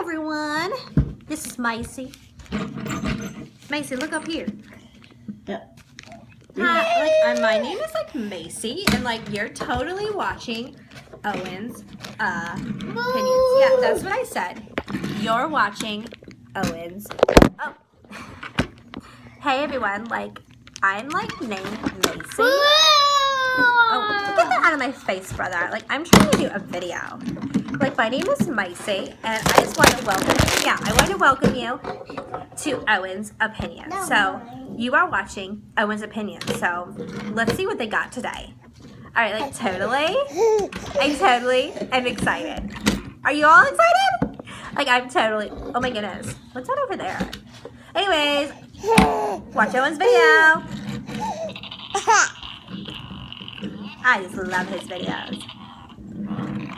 everyone. This is Macy. Macy, look up here. Yep. Hi. My name is Macy, and you're totally watching Owen's opinions. Yeah, that's what I said. You're watching Owen's. Oh. Hey everyone. I'm named Macy. Oh, get that out of my face, brother. I'm trying to do a video. My name is Macy, and I just want to welcome you to Owen's Opinions. So, you are watching Owen's Opinions. So, let's see what they got today. Alright, I'm excited. Are you all excited? Oh my goodness. What's that over there? Anyways, watch Owen's video. I just love his videos.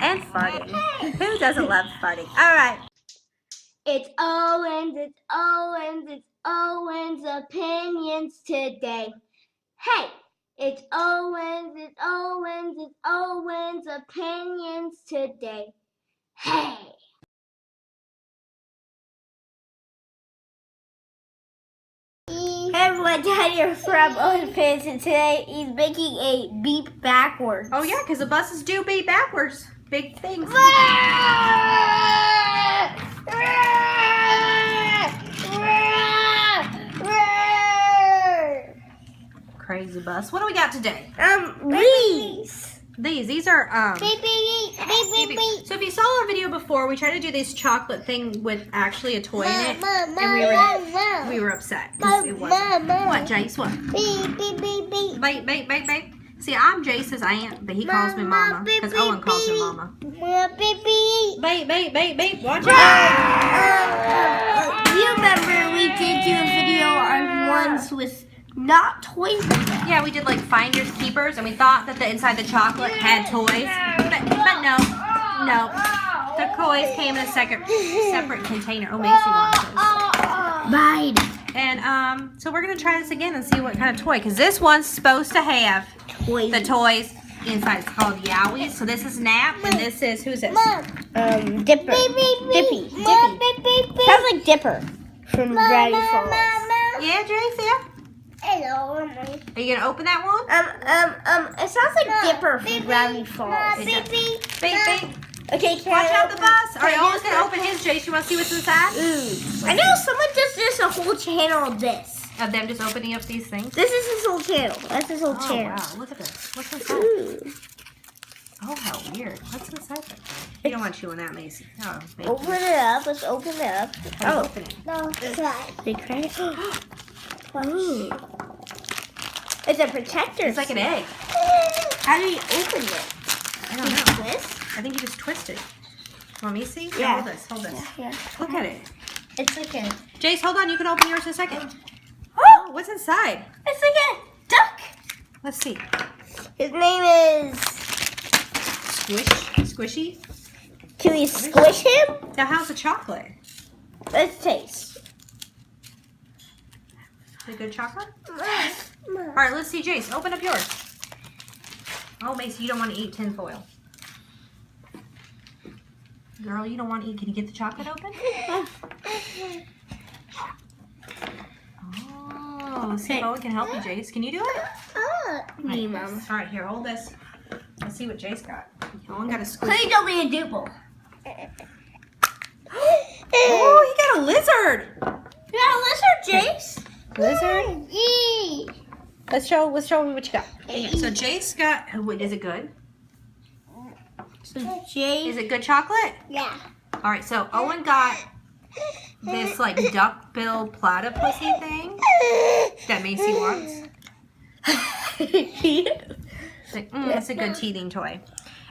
And farting. Who doesn't love farting? Alright. It's Owen's Opinions today. Hey! It's Owen's Opinions today. Hey! Hey everyone, Daniel from Owen's Opinions, and today he's making a beep backwards. Oh yeah, because the buses do beep backwards. Big things. Crazy bus. What do we got today? These are Beep, beep, beep, beep, beep. So if you saw our video before, we tried to do this chocolate thing with actually a toy in it, and we were upset because it wasn't. What, Jace? What? Beep, beep, beep, beep. Bait, bait, bait, bait. See, I'm Jace's aunt, but he calls me Mama because Owen calls me Mama. Beep, beep. Bait, bait, bait, bait. Watch out! You remember we did do a video on ones with not toys in them. Yeah, we did finders keepers, and we thought that the inside the chocolate had toys, but no. The toys came in a separate container. Oh, Macy wants this. Mine. And so we're gonna try this again and see what kind of toy, because this one's supposed to have the toys inside. It's called Yowie. So this is Nap, and this is, who's this? Dipper. Dippy. Sounds like Dipper from Gravity Falls. Yeah, Jace, yeah. Hello. Are you gonna open that one? It sounds like Dipper from Gravity Falls. Bait. Okay, Watch out the bus. All right, Owen's gonna open his, Jace. You wanna see what's inside? I know someone does this a whole channel of this. Of them just opening up these things? This is his whole channel. That's his whole channel. Wow, look at this. What's inside? Oh, how weird. What's inside that thing? You don't want to chew on that, Macy. Oh, maybe. Open it up. Let's open it up. Oh, open it. No, they crack it. Ooh. It's a protector. It's like an egg. How do you open it? I don't know. Twist? I think you just twist it. Want me to see? Yeah. Hold this. Yeah. Look at it. It's like a... Jace, hold on. You can open yours in a second. Oh, what's inside? It's like a duck. Let's see. His name is... Squishy? Can we squish him? Now, how's the chocolate? Let's taste. Is it good chocolate? All right, let's see, Jace. Open up yours. Oh, Macy, you don't want to eat tin foil. Girl, you don't want to eat. Can you get the chocolate open? Oh, see if Owen can help you, Jace. Can you do it? Me, Mom. All right, here, hold this. Let's see what Jace got. Owen got a squish. Please don't be a duple. Oh, he got a lizard. You got a lizard, Jace? Lizard? Yee. Let's show me what you got. So Jace got. Wait, is it good? So Jace. Is it good chocolate? Yeah. All right. So Owen got this duck-bill platypusy thing that Macy wants. It's a good teething toy.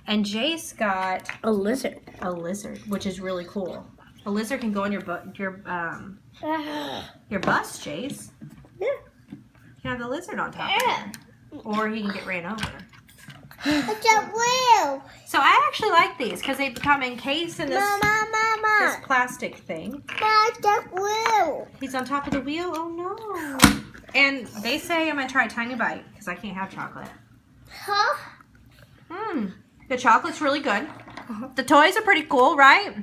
And Jace got A lizard. a lizard, which is really cool. A lizard can go in your bus, Jace. Yeah. You can have the lizard on top of it. Or he can get ran over. It's a wheel. So I actually like these because they become encased in this plastic thing. It's a wheel. He's on top of the wheel? Oh no. And they say I'm going to try a tiny bite because I can't have chocolate. Huh? The chocolate's really good. The toys are pretty cool, right?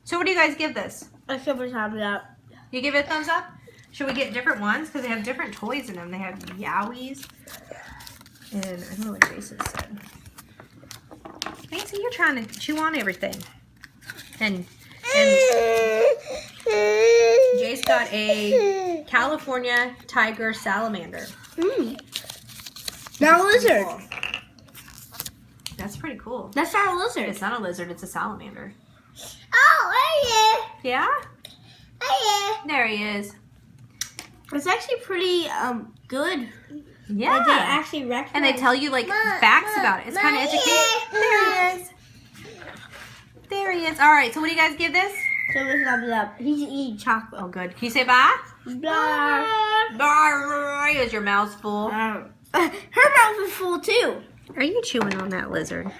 So what do you guys give this? I should have it up. You give it a thumbs up? Should we get different ones? Because they have different toys in them. They have Yowies. And I don't know what Jason said. Nancy, you're trying to chew on everything. And Jay's got a California tiger salamander. Not a lizard. Cool. That's pretty cool. That's not a lizard. It's not a lizard, it's a salamander. Oh, Yeah? hey. There he is. It's actually pretty good. Yeah. Like, they actually recognize. And they tell you like facts about it. It's kind of educating. There he is. There he is. All right. So what do you guys give this? So let's thumbs it up. He's eating chocolate. Oh, good. Can you say bye? Blah. Bye. Is your mouth full? Her mouth is full too. Are you chewing on that lizard?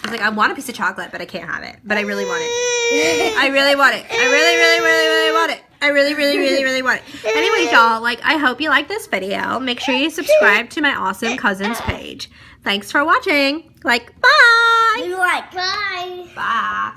She's like, I want a piece of chocolate, but I can't have it. But I really want it. I really want it. I really, really, really, really want it. I really, really, really, really want it. Anyways, y'all, like, I hope you like this video. Make sure you subscribe to my awesome cousins page. Thanks for watching. Like, bye. Leave a like. Bye. Bye.